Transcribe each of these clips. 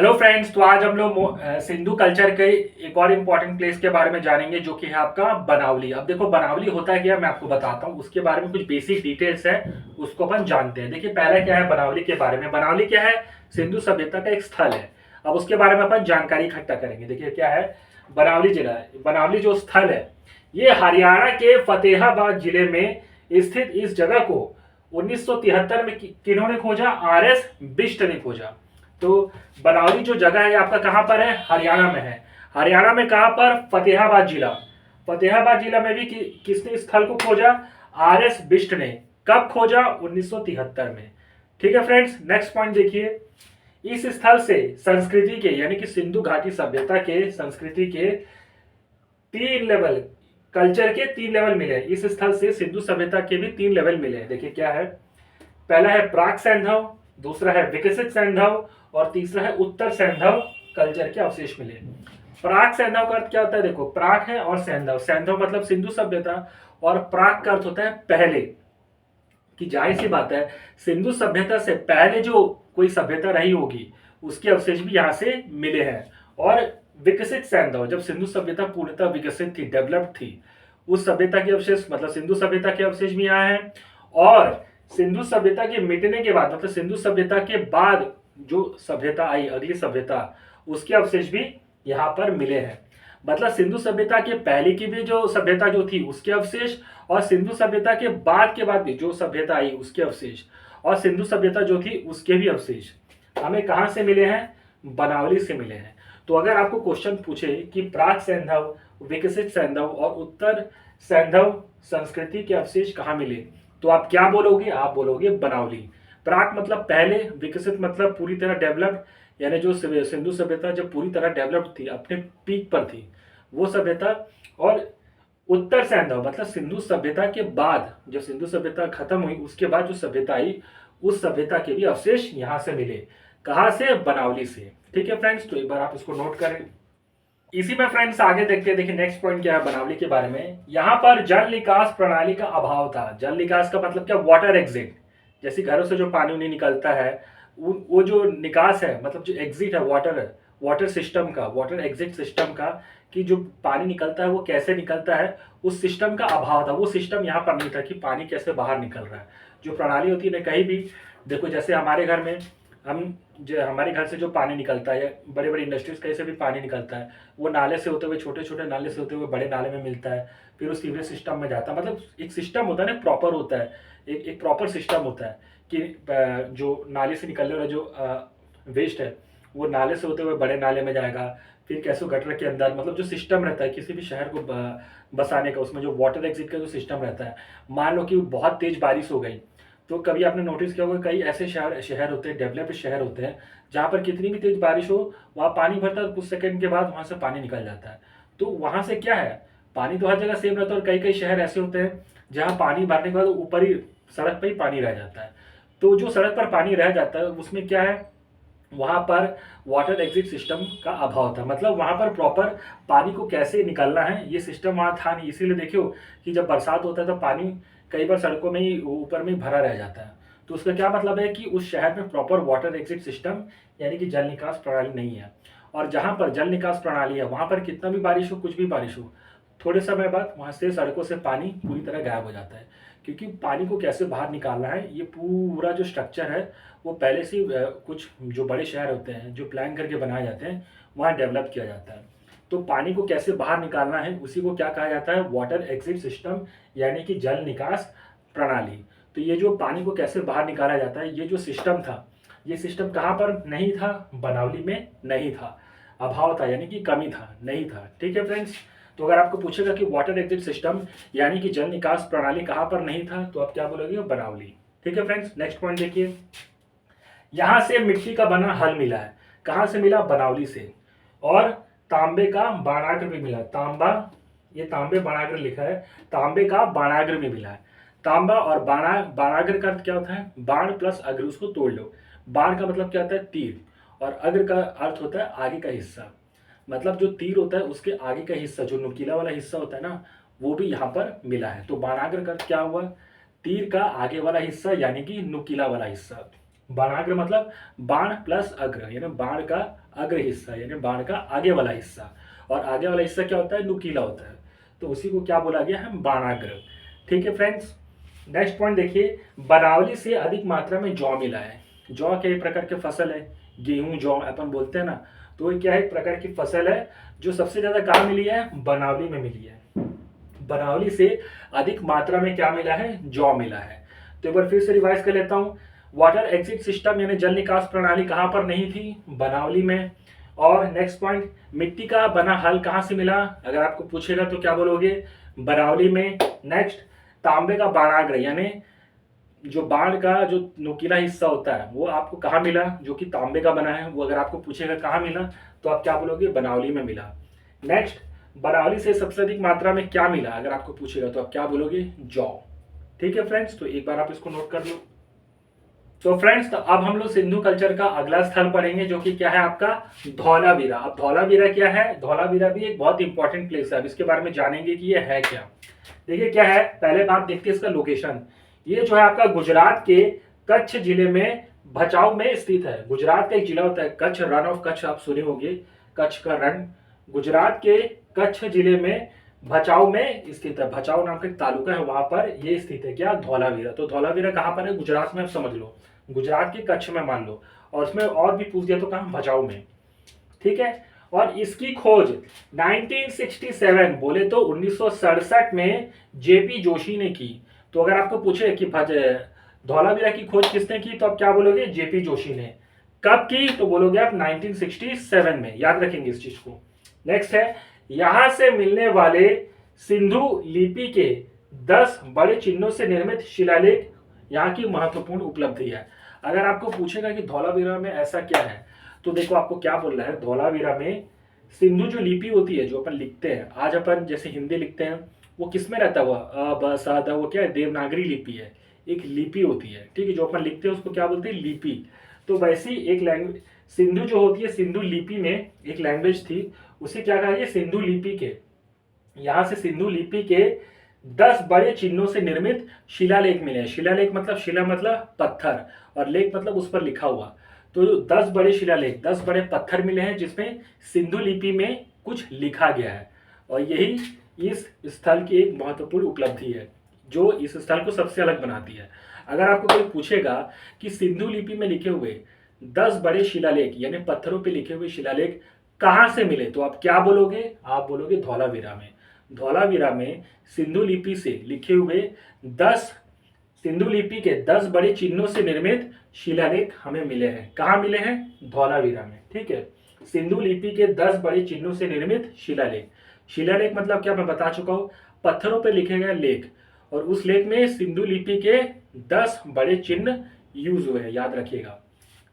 Hello friends, तो आज हम लोग सिंधु कल्चर के एक और इम्पोर्टेंट प्लेस के बारे में जानेंगे जो कि है आपका बनावली। अब देखो बनावली होता है क्या, मैं आपको बताता हूँ। उसके बारे में कुछ बेसिक डिटेल्स है, उसको अपन जानते हैं। देखिए पहला क्या है बनावली के बारे में। बनावली क्या है? सिंधु सभ्यता का एक स्थल है। अब उसके बारे में अपन जानकारी इकट्ठा करेंगे। देखिए क्या है बनावली जिला है। बनावली जो स्थल है ये हरियाणा के फतेहाबाद जिले में स्थित इस जगह को 1973 में किन्होंने खोजा? आर एस बिष्ट ने खोजा। तो बनावली जो जगह है आपका कहां पर है? हरियाणा में है। हरियाणा में कहां पर? फतेहाबाद जिला। फतेहाबाद जिला में भी किसने स्थल को खोजा? आर एस बिष्ट ने। कब खोजा? 1973 में। ठीक है फ्रेंड्स, नेक्स्ट पॉइंट देखिए। इस स्थल से संस्कृति के यानी कि सिंधु घाटी सभ्यता के संस्कृति के 3 लेवल, कल्चर के 3 लेवल मिले। इस स्थल से सिंधु सभ्यता के भी 3 लेवल मिले। देखिए क्या है, पहला है प्राक सैंधव, दूसरा है विकसित सैंधव और तीसरा है उत्तर सैंधव कल्चर के अवशेष मिले। प्राक सैंधव का अर्थ क्या होता है? देखो प्राक है और सैंधव। सैंधव मतलब सिंधु सभ्यता और प्राक का अर्थ होता है पहले। कि जाहिर सी बात है सिंधु सभ्यता से पहले जो कोई सभ्यता रही होगी उसके अवशेष भी यहाँ से मिले हैं। और विकसित सैंधव, जब सिंधु सभ्यता पूर्णतः विकसित थी, डेवलप्ड थी, उस सभ्यता के अवशेष मतलब सिंधु सभ्यता के अवशेष भी यहाँ हैं। और सिंधु सभ्यता के मिटने के बाद मतलब सिंधु सभ्यता के बाद जो सभ्यता आई, अगली सभ्यता, उसके अवशेष भी यहाँ पर मिले हैं। मतलब सिंधु सभ्यता के पहले की भी जो सभ्यता जो थी उसके अवशेष, और सिंधु सभ्यता के बाद भी जो सभ्यता आई उसके अवशेष, और सिंधु सभ्यता जो थी उसके भी अवशेष हमें कहाँ से मिले हैं? बनावली से मिले हैं। तो अगर आपको क्वेश्चन पूछे कि प्राक सैंधव, विकसित सैंधव और उत्तर सैंधव संस्कृति के अवशेष कहाँ मिले, तो आप क्या बोलोगे? आप बोलोगे बनावली। प्राक मतलब पहले, विकसित मतलब पूरी तरह डेवलप्ड, यानी जो सिंधु सभ्यता जब पूरी तरह डेवलप्ड थी, अपने पीक पर थी वो सभ्यता। और उत्तर सैंधव मतलब सिंधु सभ्यता के बाद, जब सिंधु सभ्यता खत्म हुई उसके बाद जो सभ्यता आई उस सभ्यता के भी अवशेष यहां से मिले। कहां से? बनावली से। ठीक है फ्रेंड्स, तो एक बार आप इसको नोट करें। इसी में फ्रेंड्स आगे देखते हैं। देखिए नेक्स्ट पॉइंट क्या है बनावली के बारे में। यहाँ पर जल निकास प्रणाली का अभाव था। जल निकास का मतलब क्या? Water exit. जैसे घरों से जो पानी उनी निकलता है, वो जो निकास है मतलब जो एग्जिट है, वाटर सिस्टम का, वाटर एग्जिट सिस्टम का, कि जो पानी निकलता है वो कैसे निकलता है, उस सिस्टम का अभाव था। वो सिस्टम यहाँ पर नहीं था कि पानी कैसे बाहर निकल रहा है। जो प्रणाली होती है ना, कहीं भी देखो, जैसे हमारे घर में हम जो हमारे घर से जो पानी निकलता है, बड़े बड़े इंडस्ट्रीज कहीं से भी पानी निकलता है, वो नाले से होते हुए, छोटे छोटे नाले से होते हुए बड़े नाले में मिलता है, फिर उस सीवरेज सिस्टम में जाता है। मतलब एक सिस्टम होता है ना, प्रॉपर होता है, एक प्रॉपर सिस्टम होता है कि जो नाले से निकलने वाला जो वेस्ट है वो नाले से होते हुए बड़े नाले में जाएगा, फिर कैसे गटर के अंदर। मतलब जो सिस्टम रहता है किसी भी शहर को बसाने का, उसमें जो वाटर एग्जिट का जो सिस्टम रहता है। मान लो कि बहुत तेज बारिश हो गई, तो कभी आपने नोटिस किया होगा कई ऐसे शहर शहर होते हैं, डेवलप्ड शहर होते हैं, जहाँ पर कितनी भी तेज बारिश हो वहाँ पानी भरता है, कुछ सेकंड के बाद वहाँ से पानी निकल जाता है। तो वहाँ से क्या है, पानी तो हर जगह सेम रहता है, और कई कई शहर ऐसे होते हैं जहाँ पानी भरने के बाद ऊपर ही सड़क पर ही पानी रह जाता है। तो जो सड़क पर पानी रह जाता है उसमें क्या है, वहाँ पर वाटर एग्जिट सिस्टम का अभाव था। मतलब वहाँ पर प्रॉपर पानी को कैसे निकलना है ये सिस्टम वहाँ था नहीं। इसीलिए देखियो कि जब बरसात होता है तो पानी कई बार सड़कों में ही ऊपर में भरा रह जाता है। तो उसका क्या मतलब है कि उस शहर में प्रॉपर वाटर एग्जिट सिस्टम यानी कि जल निकास प्रणाली नहीं है। और जहाँ पर जल निकास प्रणाली है वहाँ पर कितना भी बारिश हो, कुछ भी बारिश हो, थोड़े समय बाद वहाँ से सड़कों से पानी पूरी तरह गायब हो जाता है। क्योंकि पानी को कैसे बाहर निकालना है ये पूरा जो स्ट्रक्चर है वो पहले से कुछ जो बड़े शहर होते हैं जो प्लान करके बनाए जाते हैं वहाँ डेवलप किया जाता है। तो पानी को कैसे बाहर निकालना है उसी को क्या कहा जाता है? वाटर एग्जिट सिस्टम यानी कि जल निकास प्रणाली। तो ये जो पानी को कैसे बाहर निकाला जाता है, ये जो सिस्टम था, ये सिस्टम कहाँ पर नहीं था? बनावली में नहीं था। अभाव था यानी कि कमी था, नहीं था। ठीक है फ्रेंड्स, तो अगर आपको पूछेगा कि वाटर एग्जिट सिस्टम यानी कि जल निकास प्रणाली कहाँ पर नहीं था, तो आप क्या बोलोगे? बनावली। ठीक है फ्रेंड्स, नेक्स्ट पॉइंट देखिए। यहां से मिट्टी का बना हल मिला है। कहां से मिला? बनावली से। और तांबे का बाणाग्र भी मिला। तांबा, ये तांबे बाणाग्र लिखा है, तांबे का बाणाग्र भी मिला है। तांबा और बाणाग्र का अर्थ क्या होता है? बाण प्लस अग्र, उसको तोड़ लो। बाण का मतलब क्या होता है? तीर। और अग्र का अर्थ होता है आगे का हिस्सा। मतलब जो तीर होता है उसके आगे का हिस्सा, जो नुकीला वाला हिस्सा होता है ना, वो भी यहाँ पर मिला है। तो बाणाग्र का अर्थ क्या हुआ? तीर का आगे वाला हिस्सा यानी कि नुकीला वाला हिस्सा। बाणाग्र मतलब बाण प्लस अग्र, यानी बाण का अग्र हिस्सा यानी बाण का आगे वाला हिस्सा, और आगे वाला हिस्सा क्या होता है, नुकीला होता है, तो उसी को क्या बोला गया है, बाणाग्र। ठीक है फ्रेंड्स, नेक्स्ट पॉइंट देखिए, बनावली से अधिक मात्रा में जौ मिला है। जौ कई प्रकार के फसल है, गेहूं जौ अपन बोलते हैं ना, तो ये क्या है, एक प्रकार की फसल है जो सबसे ज्यादा कहाँ मिली है, बनावली में मिली है। बनावली से अधिक मात्रा में क्या मिला है, जौ मिला है। तो एक बार फिर से रिवाइज कर लेता हूँ, वाटर एग्जिट सिस्टम यानी जल निकास प्रणाली कहाँ पर नहीं थी, बनावली में। और नेक्स्ट पॉइंट, मिट्टी का बना हल कहाँ से मिला, अगर आपको पूछेगा तो क्या बोलोगे, बनावली में। नेक्स्ट, तांबे का बाणाग्र यानी जो बाण का जो नुकीला हिस्सा होता है वो आपको कहाँ मिला, जो कि तांबे का बना है, वो अगर आपको पूछेगा कहाँ मिला तो आप क्या बोलोगे, बनावली में मिला। नेक्स्ट, बनावली से सबसे अधिक मात्रा में क्या मिला, अगर आपको पूछेगा तो आप क्या बोलोगे, जौ। ठीक है फ्रेंड्स, तो एक बार आप इसको नोट कर लो। तो फ्रेंड्स, तो अब हम लोग सिंधु कल्चर का अगला स्थल पढ़ेंगे जो कि क्या है आपका, धौलावीरा। अब धौलावीरा क्या है, धौलावीरा भी एक बहुत इंपॉर्टेंट प्लेस है। अब इसके बारे में जानेंगे कि ये है क्या। देखिए क्या है, पहले बात देखते हैं इसका लोकेशन। ये जो है आपका गुजरात के कच्छ जिले में भचाऊ में स्थित है। गुजरात का एक जिला होता है कच्छ, रन ऑफ कच्छ आप सुने होंगे, कच्छ का रण। गुजरात के कच्छ जिले में भचाऊ में स्थित है। भचाऊ नाम का एक तालुका है, वहां पर ये स्थित है क्या, धौलावीरा। तो धौलावीरा कहां पर है, गुजरात में, आप समझ लो, गुजरात के कच्छ में मान लो, और उसमें और भी पूछ दिया तो कहां, भचाऊ में। ठीक है, और इसकी खोज 1967 बोले तो 1967 में जेपी जोशी ने की। तो अगर आपको पूछे कि धौलावीरा की खोज किसने की, तो आप क्या बोलोगे, जेपी जोशी ने। कब की, तो बोलोगे आप 1967 में, याद रखेंगे इस चीज को। नेक्स्ट है, यहां से मिलने वाले सिंधु लिपि के 10 बड़े चिन्हों से निर्मित शिलालेख यहाँ की महत्वपूर्ण उपलब्धि है। अगर आपको पूछेगा कि धौलावीरा में ऐसा क्या है, तो देखो आपको क्या बोल रहा है, धौलावीरा में सिंधु जो लिपि होती है, जो अपन लिखते हैं, आज अपन जैसे हिंदी लिखते हैं, वो किस में रहता हुआ, अ ब स द, वो क्या है, देवनागरी लिपि है, एक लिपि होती है। ठीक है, जो अपन लिखते हैं उसको क्या बोलते हैं, लिपि। तो वैसी एक लैंग्वेज सिंधु जो होती है, सिंधु लिपि में एक लैंग्वेज थी, उसे क्या कहा, सिंधु लिपि के, यहां से सिंधु लिपि के 10 बड़े चिन्हों से निर्मित शिलालेख मिले हैं। शिलालेख मतलब, शिला मतलब पत्थर, और लेख मतलब उस पर लिखा हुआ। तो 10 बड़े शिलालेख, 10 बड़े पत्थर मिले हैं जिसमें सिंधु लिपि में कुछ लिखा गया है, और यही इस स्थल की एक महत्वपूर्ण उपलब्धि है जो इस स्थल को सबसे अलग बनाती है। अगर आपको कोई पूछेगा कि सिंधु लिपि में लिखे हुए 10 बड़े शिलालेख यानी पत्थरों पे लिखे हुए शिलालेख कहाँ से मिले, तो आप क्या बोलोगे, आप बोलोगे धौलावीरा में। धौलावीरा में सिंधु लिपि से लिखे हुए 10 सिंधु लिपि के 10 बड़े चिन्हों से निर्मित शिलालेख हमें मिले हैं। कहाँ मिले हैं, धौलावीरा में। ठीक है, सिंधु लिपि के 10 बड़े चिन्हों से निर्मित शिलालेख। शिलालेख मतलब क्या, मैं बता चुका हूं, पत्थरों पर लिखे गए लेख, और उस लेख में सिंधु लिपि के 10 बड़े चिन्ह यूज हुए हैं, याद रखिएगा।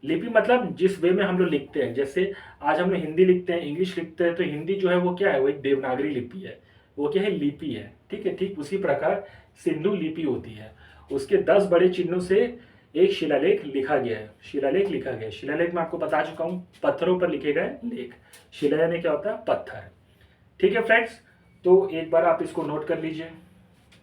लिपि मतलब जिस वे में हम लोग लिखते हैं, जैसे आज हम लोग हिंदी लिखते हैं, इंग्लिश लिखते हैं, तो हिंदी जो है वो क्या है, वो एक देवनागरी लिपि है, वो क्या है, लिपि है। ठीक है, ठीक उसी प्रकार सिंधु लिपि होती है, उसके 10 बड़े चिन्हों से एक शिलालेख लिखा गया है, शिलालेख लिखा गया है। शिलालेख मैं आपको बता चुका हूं, पत्थरों पर लिखे गए लेख। शिला यानी क्या होता है, पत्थर। ठीक है फ्रेंड्स, तो एक बार आप इसको नोट कर लीजिए।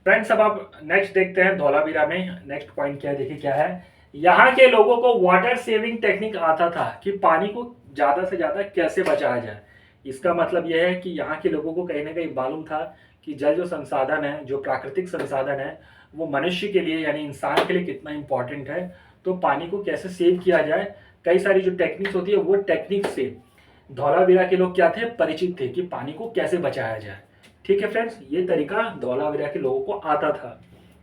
फ्रेंड्स, अब आप नेक्स्ट देखते हैं धौलावीरा में नेक्स्ट पॉइंट क्या है, देखिए क्या है, यहाँ के लोगों को वाटर सेविंग टेक्निक आता था कि पानी को ज्यादा से ज्यादा कैसे बचाया जाए। इसका मतलब यह है कि यहाँ के लोगों को कहीं ना कहीं मालूम था कि जल जो संसाधन है, जो प्राकृतिक संसाधन है, वो मनुष्य के लिए यानी इंसान के लिए कितना इंपॉर्टेंट है, तो पानी को कैसे सेव किया जाए, कई सारी जो टेक्निक्स होती है वो टेक्निक से धौलावीरा के लोग क्या थे, परिचित थे कि पानी को कैसे बचाया जाए। ठीक है फ्रेंड्स, ये तरीका धौलावीरा के लोगों को आता था।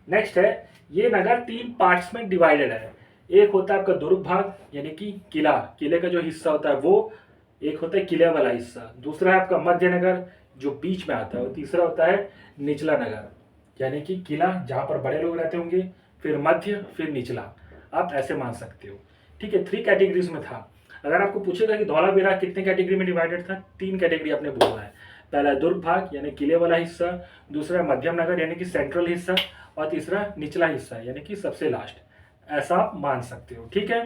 नेक्स्ट है, ये नगर 3 पार्ट्स में डिवाइडेड है। एक होता है आपका दुर्ग भाग यानी कि किला, किले का जो हिस्सा होता है वो, एक होता है किले वाला हिस्सा, दूसरा है आपका मध्य नगर जो बीच में आता है, और तीसरा होता है निचला नगर यानी कि किला जहां पर बड़े लोग रहते होंगे, फिर मध्य, फिर निचला, आप ऐसे मान सकते हो। ठीक है, 3 कैटेगरीज में था। अगर आपको पूछेगा कि धौलावीरा कितने कैटेगरी में डिवाइडेड था, 3 कैटेगरी आपने बोला है। पहला दुर्ग भाग यानी किले वाला हिस्सा, दूसरा मध्यम नगर यानी कि सेंट्रल हिस्सा, और तीसरा निचला हिस्सा यानी कि सबसे लास्ट, ऐसा आप मान सकते हो। ठीक है,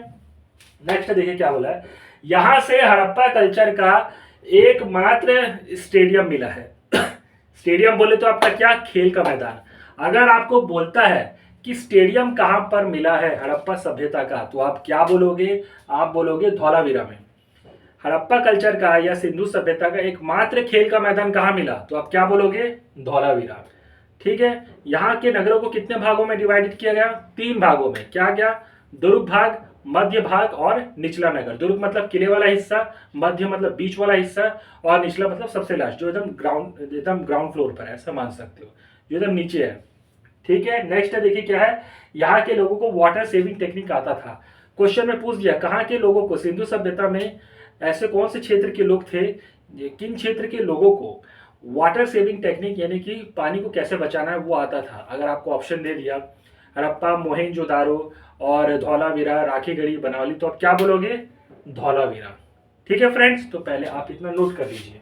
नेक्स्ट देखिए क्या बोला है, यहां से हड़प्पा कल्चर का एकमात्र स्टेडियम मिला है। स्टेडियम बोले तो आपका क्या, खेल का मैदान। अगर आपको बोलता है कि स्टेडियम कहां पर मिला है हड़प्पा सभ्यता का, तो आप क्या बोलोगे, आप बोलोगे धौलावीरा में। हड़प्पा कल्चर का या सिंधु सभ्यता का एकमात्र खेल का मैदान कहाँ मिला? तो आप क्या बोलोगे? धौलावीरा। ठीक है, यहाँ के नगरों को कितने भागों में डिवाइडेड किया गया? 3 भागों में। क्या क्या? दुर्ग भाग, मध्य भाग और निचला नगर। दुर्ग मतलब किले वाला हिस्सा, मध्य मतलब बीच वाला हिस्सा और निचला मतलब सबसे लास्ट, जो एकदम ग्राउंड फ्लोर पर है, ऐसा मान सकते हो, जो एकदम नीचे है। ठीक है, नेक्स्ट है, देखिए क्या है, यहाँ के लोगों को वाटर सेविंग टेक्निक आता था। क्वेश्चन में पूछ दिया कहाँ के लोगों को, सिंधु सभ्यता में ऐसे कौन से क्षेत्र के लोग थे, किन क्षेत्र के लोगों को वाटर सेविंग टेक्निक यानी कि पानी को कैसे बचाना है वो आता था। अगर आपको ऑप्शन दे दिया हड़प्पा, मोहेंजोदारो और धौलावीरा, राखीगढ़ी, बनावली, तो आप क्या बोलोगे? धौलावीरा। ठीक है फ्रेंड्स, तो पहले आप इतना नोट कर लीजिए।